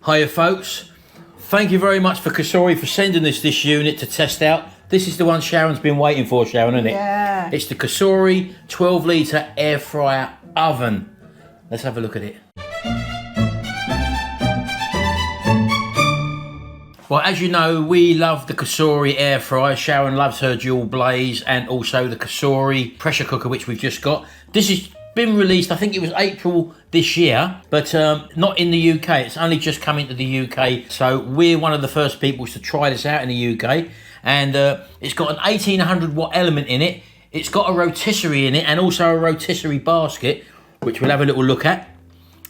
Hiya folks, thank you very much for Cosori for sending us this unit to test out. This is the one Sharon's been waiting for, Sharon, isn't it? Yeah. It's the Cosori 12 litre air fryer oven. Let's have a look at it. Well, as you know, we love the Cosori air fryer. Sharon loves her dual blaze and also the Cosori pressure cooker, which we've just got. This has been released, I think it was April this year, but not in the UK. It's only just come into the UK. So we're one of the first people to try this out in the UK. And it's got an 1800 watt element in it. It's got a rotisserie in it and also a rotisserie basket, which we'll have a little look at.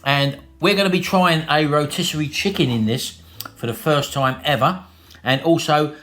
And we're going to be trying a rotisserie chicken in this for the first time ever. And also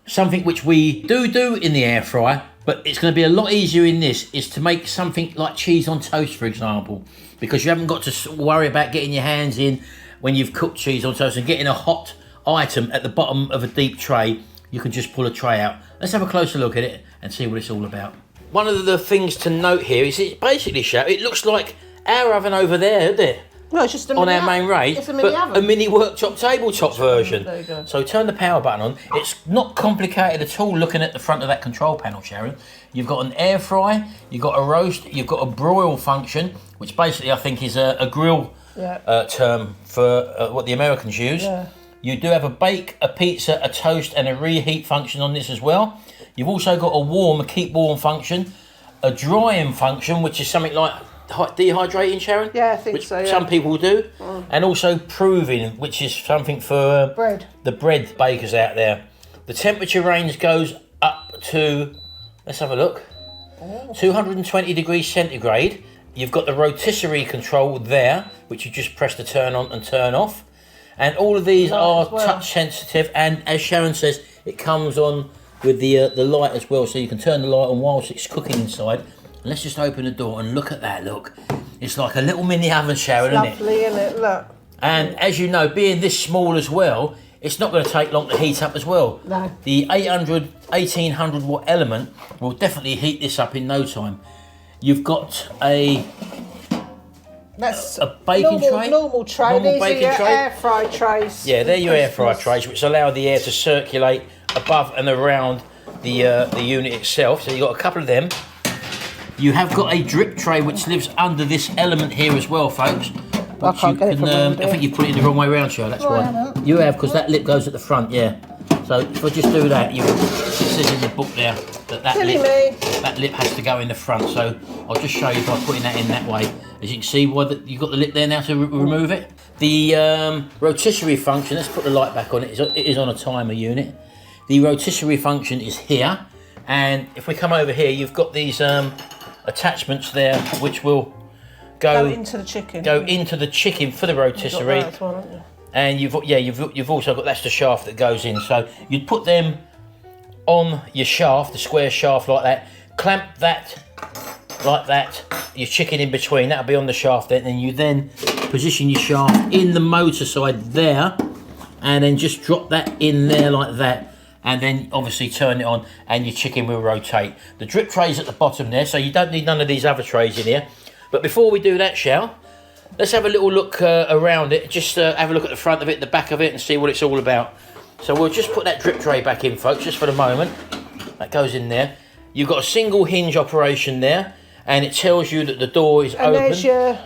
something which we do in the air fryer, but it's going to be a lot easier in this, is to make something like cheese on toast, for example, because you haven't got to worry about getting your hands in when you've cooked cheese on toast and getting a hot item at the bottom of a deep tray. You can just pull a tray out. Let's have a closer look at it and see what it's all about. One of the things to note here is it basically, it looks like our oven over there, isn't it? No, it's just a on our main range, it's a mini oven. A mini worktop tabletop version. There you go. So turn the power button on. It's not complicated at all looking at the front of that control panel, Sharon. You've got an air fry, you've got a roast, you've got a broil function, which basically I think is a grill term for what the Americans use. Yeah. You do have a bake, a pizza, a toast and a reheat function on this as well. You've also got a keep warm function, a drying function, which is something like dehydrating, Sharon? Yeah, I think which so, yeah. some people do. And also proving, which is something for the bread bakers out there. The temperature range goes up to, let's have a look, 220 degrees centigrade. You've got the rotisserie control there, which you just press to turn on and turn off. And all of these are touch sensitive, and as Sharon says, it comes on with the light as well, so you can turn the light on whilst it's cooking inside. Let's just open the door and look at that, look. It's like a little mini oven, Sharon, isn't it? Lovely, isn't it? Look. And as you know, being this small as well, it's not going to take long to heat up as well. No. The 1800 watt element will definitely heat this up in no time. You've got a baking tray. Normal tray. These are your air fry trays. Yeah, they're your air fry trays, which allow the air to circulate above and around the unit itself. So you've got a couple of them. You have got a drip tray which lives under this element here as well, folks. I can't get it from I think you've put it the wrong way around, Cheryl, that's why. You have, because that lip goes at the front, yeah. So if I just do that, it says in the book there that lip has to go in the front. So I'll just show you by putting that in that way. As you can see, you've got the lip there now to remove it. The rotisserie function, let's put the light back on it. It is on a timer unit. The rotisserie function is here. And if we come over here, you've got these attachments there which will go into the chicken. Go into the chicken for the rotisserie. You've got that as well, haven't you? And you've also got, that's the shaft that goes in. So you'd put them on your shaft, the square shaft like that. Clamp that like that. Your chicken in between, that'll be on the shaft then. And you then position your shaft in the motor side there, and then just drop that in there like that. And then obviously turn it on and your chicken will rotate. The drip tray's at the bottom there, so you don't need none of these other trays in here. But before we do that, Shal, let's have a little look around it. Just have a look at the front of it, the back of it, and see what it's all about. So we'll just put that drip tray back in, folks, just for the moment. That goes in there. You've got a single hinge operation there, and it tells you that the door is open. And there's your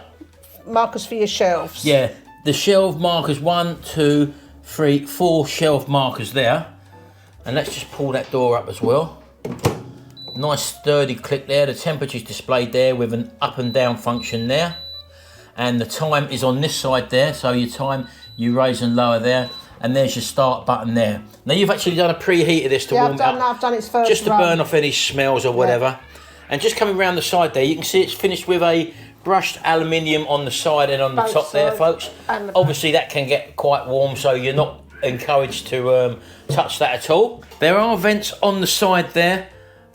markers for your shelves. Yeah, the shelf markers, 1, 2, 3, 4 shelf markers there. And let's just pull that door up as well. Nice sturdy click there. The temperature's displayed there with an up and down function there. And the time is on this side there. So your time, you raise and lower there. And there's your start button there. Now you've actually done a preheat of this to warm it up. I've done its first just to burn off any smells or whatever. And just coming around the side there, you can see it's finished with a brushed aluminium on the side and on the top there, folks. Obviously that can get quite warm, so you're not encouraged to touch that at all. There are vents on the side there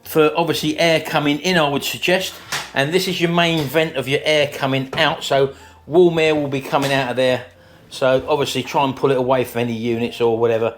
for obviously air coming in, I would suggest, and this is your main vent of your air coming out, so warm air will be coming out of there. So obviously try and pull it away from any units or whatever.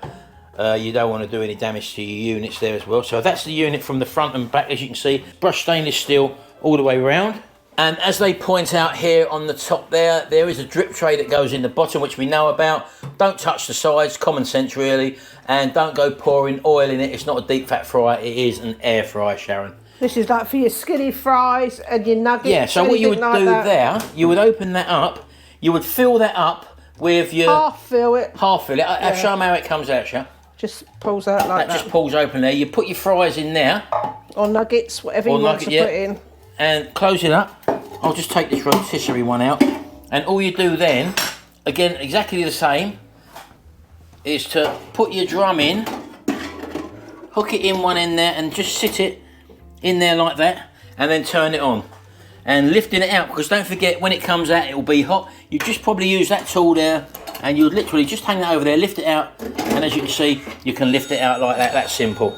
You don't want to do any damage to your units there as well. So that's the unit from the front and back, as you can see. Brushed stainless steel all the way around. And as they point out here on the top there is a drip tray that goes in the bottom, which we know about. Don't touch the sides, common sense really. And don't go pouring oil in it. It's not a deep fat fryer, it is an air fryer, Sharon. This is like for your skinny fries and your nuggets. Yeah, so what you would do there, you would open that up, you would fill that up with your... Half fill it. Half fill it. I'll show them how it comes out, Sharon. Just pulls out like that. That just pulls open there. You put your fries in there. Or nuggets, whatever you want to put in. And close it up. I'll just take this rotisserie one out. And all you do then, again, exactly the same, is to put your drum in, hook it in one end there, and just sit it in there like that, and then turn it on. And lifting it out, because don't forget, when it comes out, it will be hot. You just probably use that tool there, and you literally just hang that over there, lift it out, and as you can see, you can lift it out like that. That's simple.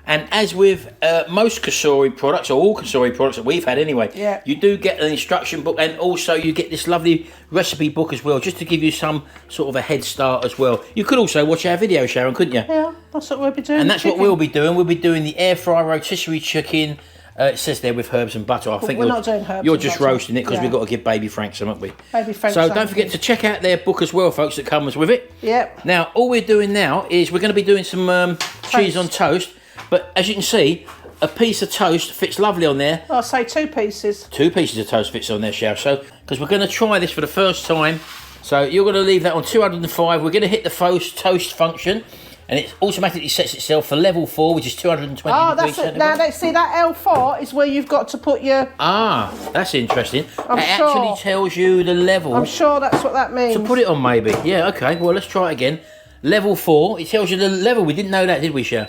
And as with most cosori products, or all cosori products that we've had anyway, you do get an instruction book, and also you get this lovely recipe book as well, just to give you some sort of a head start as well. You could also watch our video, Sharon, couldn't you? Yeah, that's what we'll be doing. And that's what we'll be doing. We'll be doing the air fryer rotisserie chicken. It says there with herbs and butter. I think we're not doing herbs. You're just roasting it because we've got to give Baby Frank some, haven't we? Baby Frank. So don't forget to check out their book as well, folks, that comes with it. Yep. Now, all we're doing now is we're going to be doing some cheese on toast. But as you can see, a piece of toast fits lovely on there. I'll say 2 pieces. 2 pieces of toast fits on there, Shell. So, because we're going to try this for the first time. So you're going to leave that on 205. We're going to hit the toast function. And it automatically sets itself for level 4, which is 220 degrees centigrade. Now, let's see, that L4 is where you've got to put your... Ah, that's interesting. It sure. actually tells you the level. I'm sure that's what that means. To put it on, maybe. Yeah, okay. Well, let's try it again. Level 4. It tells you the level. We didn't know that, did we, Shell?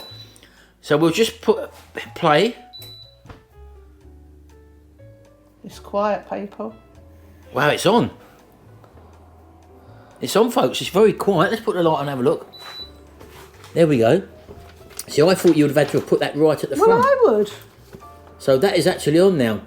So we'll just put play. It's quiet, people. Wow, it's on. It's on, folks. It's very quiet. Let's put the light on and have a look. There we go. See, I thought you would have had to have put that right at the front. Well, I would. So that is actually on now.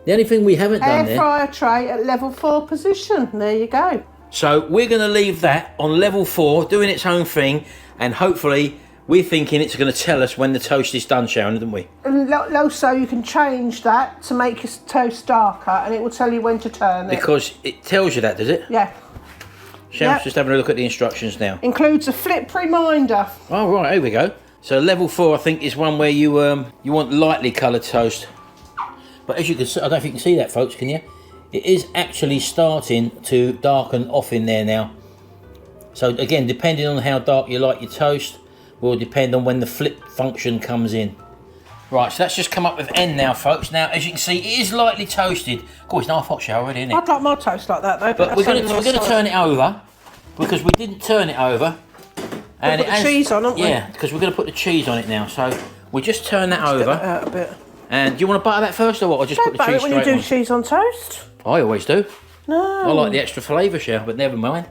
The only thing we haven't done there... Air fryer tray at level 4 position. There you go. So we're going to leave that on level 4, doing its own thing, and hopefully we're thinking it's going to tell us when the toast is done, Sharon, didn't we? And also you can change that to make your toast darker, and it will tell you when to turn it. Because it tells you that, does it? Yeah. Sharon's just having a look at the instructions now. Includes a flip reminder. Oh, right, here we go. So level 4, I think, is one where you want lightly coloured toast. But as you can see, I don't know if you can see that, folks, can you? It is actually starting to darken off in there now. So again, depending on how dark you like your toast, will depend on when the flip function comes in. Right, so that's just come up with N now, folks. Now, as you can see, it is lightly toasted. Of course, it's half hot shower already, isn't it? I'd like my toast like that, though. But we're going to turn it over, because we didn't turn it over. And put the cheese on, haven't we? Yeah, because we're going to put the cheese on it now. So we just turn that over. Get that out a bit. And do you want to butter that first, or what? Or just put the cheese straight on? When you do cheese on toast. I always do. No. I like the extra flavour, Sharon, but never mind.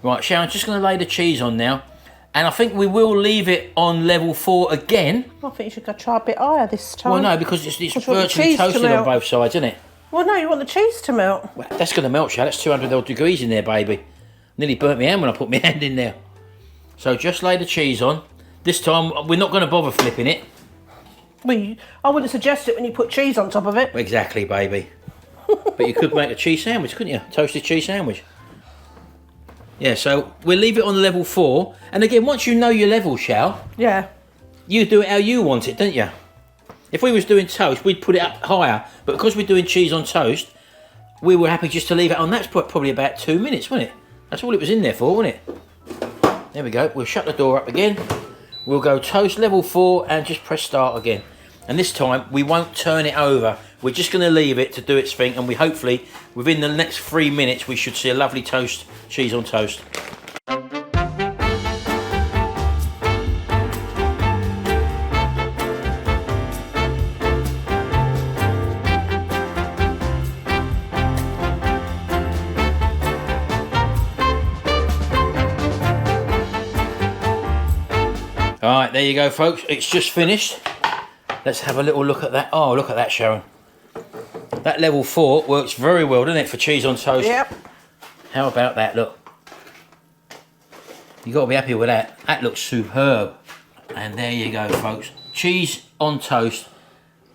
Right, Sharon's just going to lay the cheese on now. And I think we will leave it on level 4 again. I think you should go try a bit higher this time. Well, no, because it's virtually toasted on both sides, isn't it? Well, no, you want the cheese to melt. Well, that's going to melt, Sharon. That's 200 odd degrees in there, baby. Nearly burnt my hand when I put my hand in there. So just lay the cheese on. This time, we're not going to bother flipping it. Well, I wouldn't suggest it when you put cheese on top of it. Exactly, baby. But you could make a cheese sandwich, couldn't you? Toasted cheese sandwich. Yeah, so we'll leave it on level 4. And again, once you know your level, Shal, yeah, you do it how you want it, don't you? If we was doing toast, we'd put it up higher. But because we're doing cheese on toast, we were happy just to leave it on. That's probably about 2 minutes, wasn't it? That's all it was in there for, wasn't it? There we go. We'll shut the door up again. We'll go toast level 4 and just press start again. And this time, we won't turn it over. We're just going to leave it to do its thing. And we hopefully, within the next 3 minutes, we should see a lovely toast, cheese on toast. Alright, there you go, folks. It's just finished. Let's have a little look at that. Oh, look at that, Sharon. That level 4 works very well, doesn't it, for cheese on toast? Yep. How about that? Look. You've got to be happy with that. That looks superb. And there you go, folks. Cheese on toast.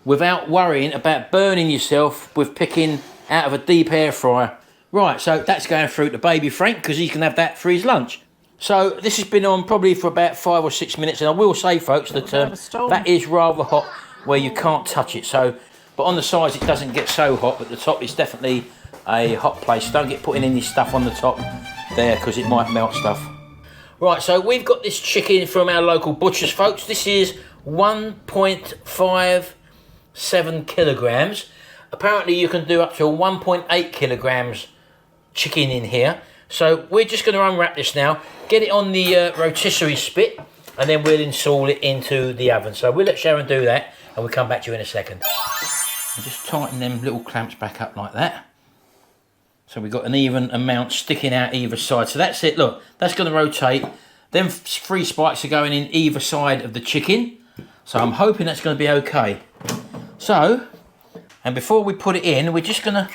without worrying about burning yourself with picking out of a deep air fryer. Right, so that's going through to baby Frank because he can have that for his lunch. So this has been on probably for about 5 or 6 minutes, and I will say, folks, that that is rather hot where you can't touch it. So, but on the sides it doesn't get so hot, but the top is definitely a hot place. Don't get putting any stuff on the top there because it might melt stuff. Right, so we've got this chicken from our local butchers, folks. This is 1.57 kilograms. Apparently you can do up to 1.8 kilograms chicken in here. So we're just going to unwrap this now, get it on the rotisserie spit, and then we'll install it into the oven. So we'll let Sharon do that, and we'll come back to you in a second. And just tighten them little clamps back up like that. So we've got an even amount sticking out either side. So that's it, look, that's going to rotate. Then 3 spikes are going in either side of the chicken. So I'm hoping that's going to be okay. So, and before we put it in, we're just going to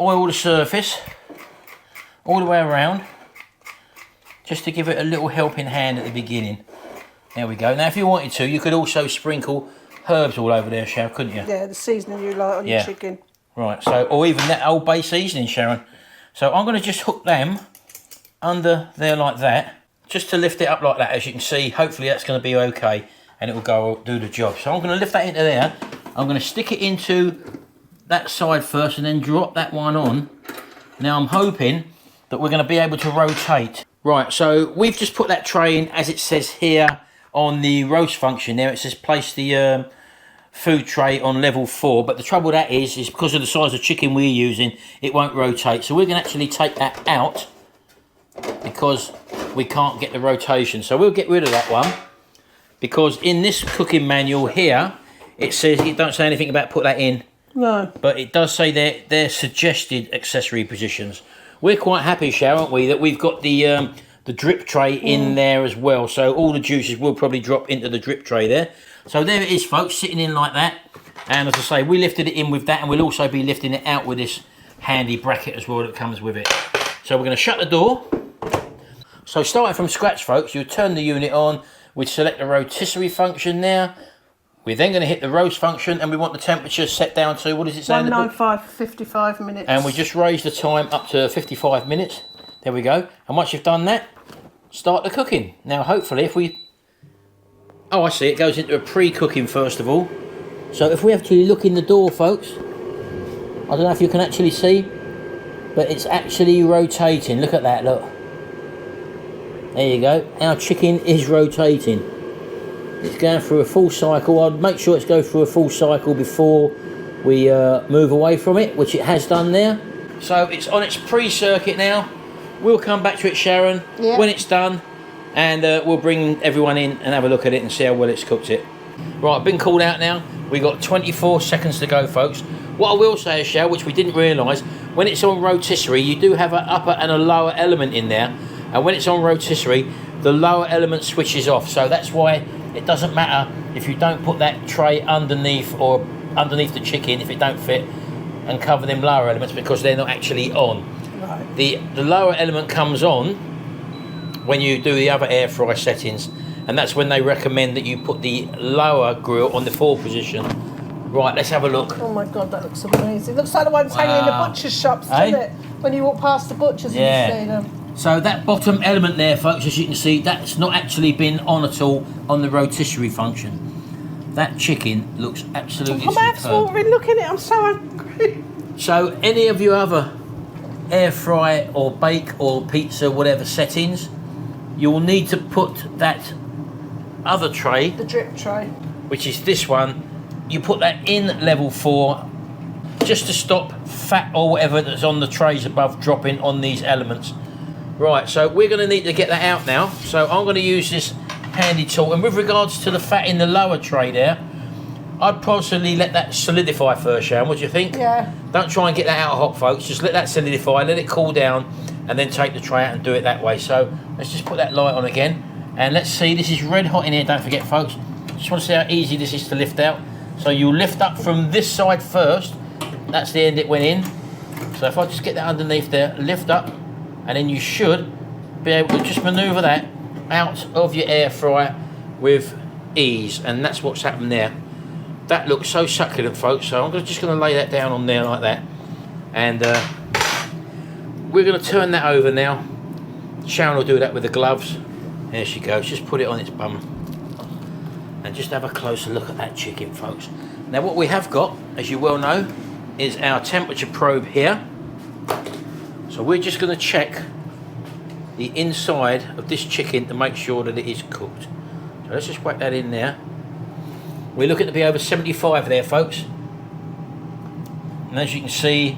oil the surface all the way around, just to give it a little helping hand at the beginning. There we go. Now, if you wanted to, you could also sprinkle herbs all over there, Sharon, couldn't you? Yeah, the seasoning you like on your chicken. Right, so, or even that Old Bay seasoning, Sharon. So I'm going to just hook them under there like that, just to lift it up like that. As you can see, hopefully that's going to be okay, and it will go do the job. So I'm going to lift that into there. I'm going to stick it into that side first, and then drop that one on. Now I'm hoping that we're going to be able to rotate. Right, so we've just put that tray in as it says here on the roast function there. It says place the food tray on level 4, but the trouble with that is because of the size of chicken we're using, it won't rotate. So we're going to actually take that out because we can't get the rotation. So we'll get rid of that one, because in this cooking manual here, it says, it don't say anything about put that in. No. But it does say they're suggested accessory positions. We're quite happy, Sharon, aren't we, that we've got the drip tray in there as well. So all the juices will probably drop into the drip tray there. So there it is, folks, sitting in like that. And as I say, we lifted it in with that, and we'll also be lifting it out with this handy bracket as well that comes with it. So we're going to shut the door. So starting from scratch, folks, you turn the unit on. We select the rotisserie function now. We're then going to hit the roast function, and we want the temperature set down to, what does it say? 195 for 55 minutes. And we just raise the time up to 55 minutes. There we go. And once you've done that, start the cooking. Now, hopefully, if we... Oh, I see. It goes into a pre-cooking first of all. So if we actually look in the door, folks, I don't know if you can actually see, but it's actually rotating. Look at that, look. There you go. Our chicken is rotating. It's going through a full cycle. I'd make sure it's go through a full cycle before we move away from it, which it has done there. So it's on its pre-circuit now. We'll come back to it, Sharon, when it's done, and we'll bring everyone in and have a look at it and see how well it's cooked it. Right, I've been called out now. We've got 24 seconds to go, folks. What I will say is, Sharon, which we didn't realise, when it's on rotisserie, you do have an upper and a lower element in there. And when it's on rotisserie, the lower element switches off. So that's why it doesn't matter if you don't put that tray underneath or underneath the chicken if it don't fit, and cover them lower elements because they're not actually on. Right. The lower element comes on when you do the other air fry settings, and that's when they recommend that you put the lower grill on the 4 position. Right, let's have a look. Oh my God, that looks amazing. It looks like the ones hanging in the butcher's shops, doesn't it? When you walk past the butchers and you see them. So that bottom element there, folks, as you can see, that's not actually been on at all on the rotisserie function. That chicken looks absolutely superb. I'm absolutely looking at it, I'm so hungry. So any of your other air fry or bake or pizza, whatever settings, you will need to put that other tray, The drip tray. which is this one, you put that in level 4 just to stop fat or whatever that's on the trays above dropping on these elements. Right, so we're going to need to get that out now. So I'm going to use this handy tool. And with regards to the fat in the lower tray there, I'd possibly let that solidify first, Sharon. What do you think? Yeah. Don't try and get that out hot, folks. Just let that solidify, let it cool down, and then take the tray out and do it that way. So let's just put that light on again. And let's see, this is red hot in here, don't forget, folks. Just want to see how easy this is to lift out. So you lift up from this side first. That's the end it went in. So if I just get that underneath there, lift up, and then you should be able to just manoeuvre that out of your air fryer with ease. And that's what's happened there. That looks so succulent, folks. So I'm just going to lay that down on there like that. And we're going to turn that over now. Sharon will do that with the gloves. There she goes. Just put it on its bum. And just have a closer look at that chicken, folks. Now what we have got, as you well know, is our temperature probe here. So we're just going to check the inside of this chicken to make sure that it is cooked. So let's just whack that in there. We're looking to be over 75 there, folks. And as you can see,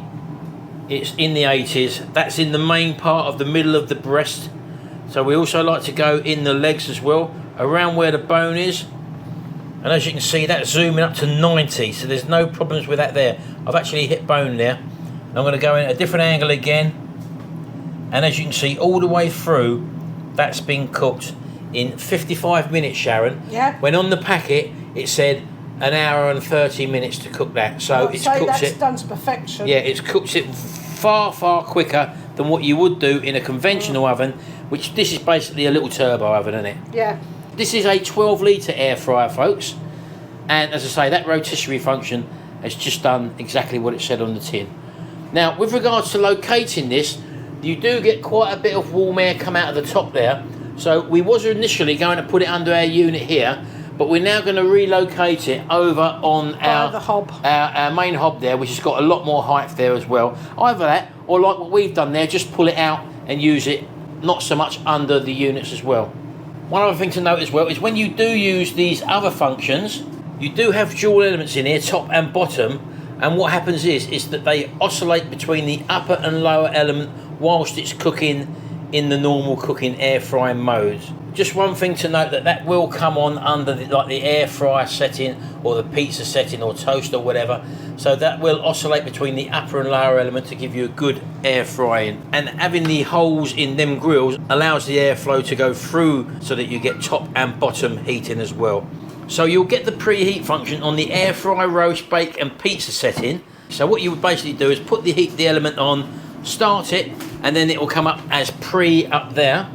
it's in the 80s. That's in the main part of the middle of the breast. So we also like to go in the legs as well, around where the bone is. And as you can see, that's zooming up to 90, so there's no problems with that there. I've actually hit bone there. I'm going to go in at a different angle again. And as you can see, all the way through, that's been cooked in 55 minutes, Sharon. Yeah. When on the packet, it said an hour and 30 minutes to cook that. So it's cooked that's it. done to perfection. Yeah, it's cooked it far, far quicker than what you would do in a conventional oven, which this is basically a little turbo oven, isn't it? Yeah. This is a 12-litre air fryer, folks. And as I say, that rotisserie function has just done exactly what it said on the tin. Now, with regards to locating this, you do get quite a bit of warm air come out of the top there. So we was initially going to put it under our unit here, but we're now going to relocate it over on the hob. Our main hob there, which has got a lot more height there as well. Either that, or like what we've done there, just pull it out and use it not so much under the units as well. One other thing to note as well is when you do use these other functions, you do have dual elements in here, top and bottom, and what happens is that they oscillate between the upper and lower element whilst it's cooking in the normal cooking air frying modes. Just one thing to note, that will come on under the air fryer setting or the pizza setting or toast or whatever, so that will oscillate between the upper and lower element to give you a good air frying. And having the holes in them grills allows the airflow to go through so that you get top and bottom heating as well. So you'll get the preheat function on the air fry, roast, bake and pizza setting. So what you would basically do is put the element on, start it, and then it will come up as pre up there.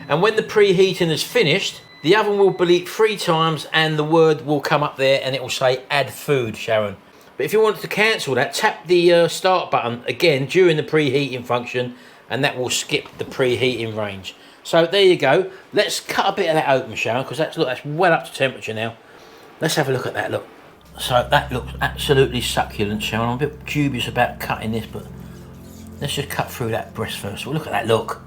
And when the preheating is finished, the oven will bleep 3 times and the word will come up there and it will say add food, Sharon. But if you wanted to cancel that, tap the start button again during the preheating function and that will skip the preheating range. So there you go. Let's cut a bit of that open, Sharon, because that's well up to temperature now. Let's have a look at that, look. So that looks absolutely succulent, Sharon. I'm a bit dubious about cutting this, but let's just cut through that breast first. Well, look at that, look.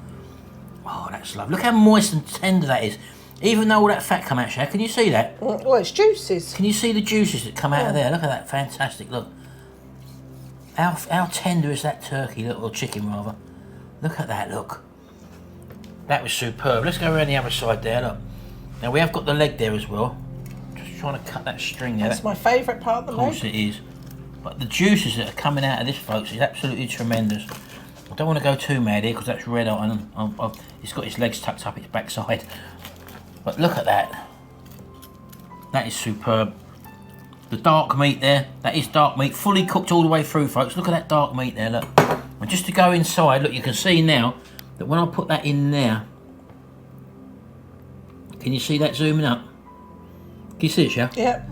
Oh, that's lovely. Look how moist and tender that is. Even though all that fat come out, Sharon, can you see that? Well, it's juices. Can you see the juices that come out of there? Look at that, fantastic, look. How tender is that turkey, look, or chicken rather. Look at that, look. That was superb. Let's go around the other side there, look. Now we have got the leg there as well. Just trying to cut that string there. That's my favourite part of the leg. Of course it is. But the juices that are coming out of this, folks, is absolutely tremendous. I don't want to go too mad here because that's red hot and it's got its legs tucked up its backside. But look at that. That is superb. The dark meat there, that is dark meat, fully cooked all the way through, folks. Look at that dark meat there, look. And just to go inside, look, you can see now that when I put that in there, can you see that zooming up? Can you see it, Shah? Yep.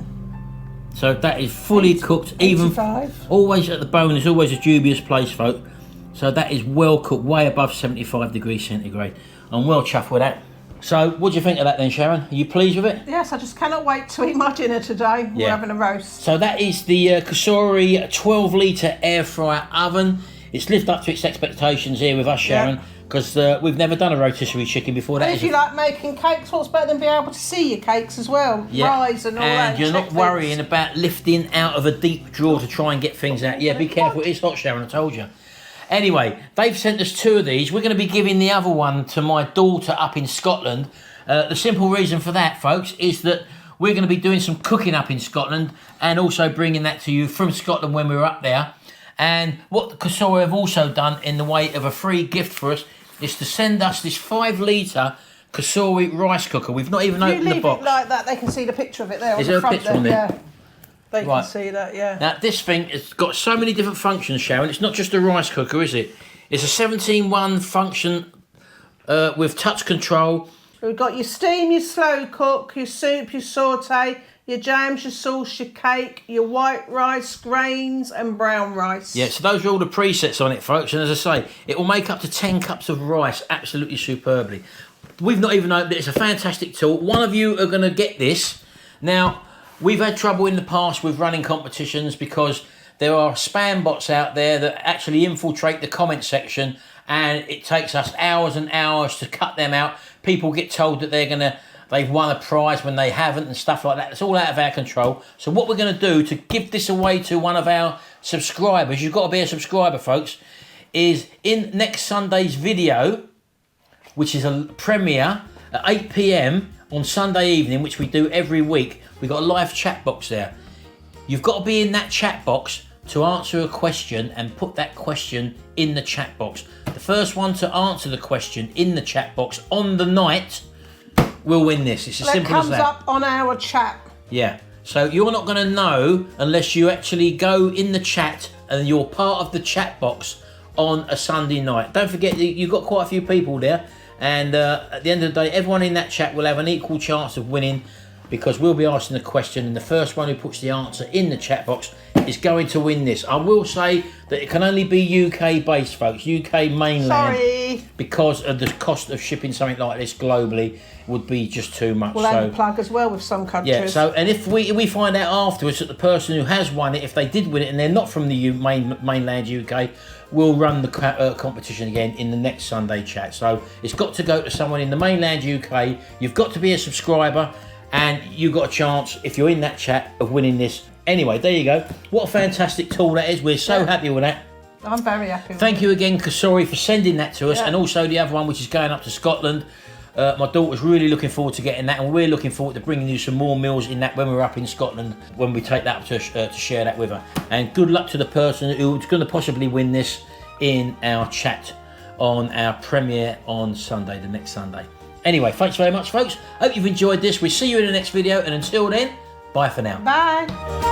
So that is fully cooked, even 85. Always at the bone. There's always a dubious place, folks. So that is well cooked, way above 75 degrees centigrade. I'm well chuffed with that. So what do you think of that then, Sharon? Are you pleased with it? Yes, I just cannot wait to eat my dinner today. We're having a roast. So that is the cosori 12-litre air fryer oven. It's lived up to its expectations here with us, Sharon, because we've never done a rotisserie chicken before. And if you like making cakes, what's better than being able to see your cakes as well? Rise and all that. And you're not worrying about lifting out of a deep drawer to try and get things out. Yeah, be careful. It's hot, Sharon, I told you. Anyway, they've sent us 2 of these. We're going to be giving the other one to my daughter up in Scotland. The simple reason for that, folks, is that we're going to be doing some cooking up in Scotland and also bringing that to you from Scotland when we were up there. And what the cosori have also done in the way of a free gift for us is to send us this 5-litre cosori rice cooker. We've not even opened the box. If you leave it like that, they can see the picture of it there. Is there a picture on there? Yeah. They can see that, yeah. Now, this thing has got so many different functions, Sharon. It's not just a rice cooker, is it? It's a 17-1 function with touch control. We've got your steam, your slow cook, your soup, your saute, your jams, your sauce, your cake, your white rice, grains and brown rice. Yeah, so those are all the presets on it, folks. And as I say, it will make up to 10 cups of rice absolutely superbly. We've not even opened it. It's a fantastic tool. One of you are going to get this. Now, we've had trouble in the past with running competitions because there are spam bots out there that actually infiltrate the comment section, and it takes us hours and hours to cut them out. People get told that they've won a prize when they haven't and stuff like that. It's all out of our control. So what we're going to do to give this away to one of our subscribers, you've got to be a subscriber, folks, is in next Sunday's video, which is a premiere at 8 PM on Sunday evening, which we do every week. We've got a live chat box there. You've got to be in that chat box to answer a question and put that question in the chat box. The first one to answer the question in the chat box on the night will win this. It's as simple as that. It comes up on our chat. Yeah. So you're not going to know unless you actually go in the chat and you're part of the chat box on a Sunday night. Don't forget, you've got quite a few people there. And at the end of the day, everyone in that chat will have an equal chance of winning, because we'll be asking the question, and the first one who puts the answer in the chat box is going to win this. I will say that it can only be UK based, folks, UK mainland. Sorry. Because of the cost of shipping something like this globally would be just too much. We'll have a plug as well with some countries. Yeah, so, and if we find out afterwards that the person who has won it, if they did win it and they're not from the mainland UK, we'll run the competition again in the next Sunday chat. So it's got to go to someone in the mainland UK. You've got to be a subscriber, and you've got a chance, if you're in that chat, of winning this. Anyway, there you go. What a fantastic tool that is. We're so happy with that. I'm very happy with Thank you again, Cosori, for sending that to us, Yeah. and also the other one, which is going up to Scotland. My daughter's really looking forward to getting that, and we're looking forward to bringing you some more meals in that when we're up in Scotland, when we take that up to share that with her. And good luck to the person who's going to possibly win this in our chat on our premiere on Sunday, the next Sunday. Anyway, thanks very much, folks. Hope you've enjoyed this. We'll see you in the next video, and until then, bye for now. Bye.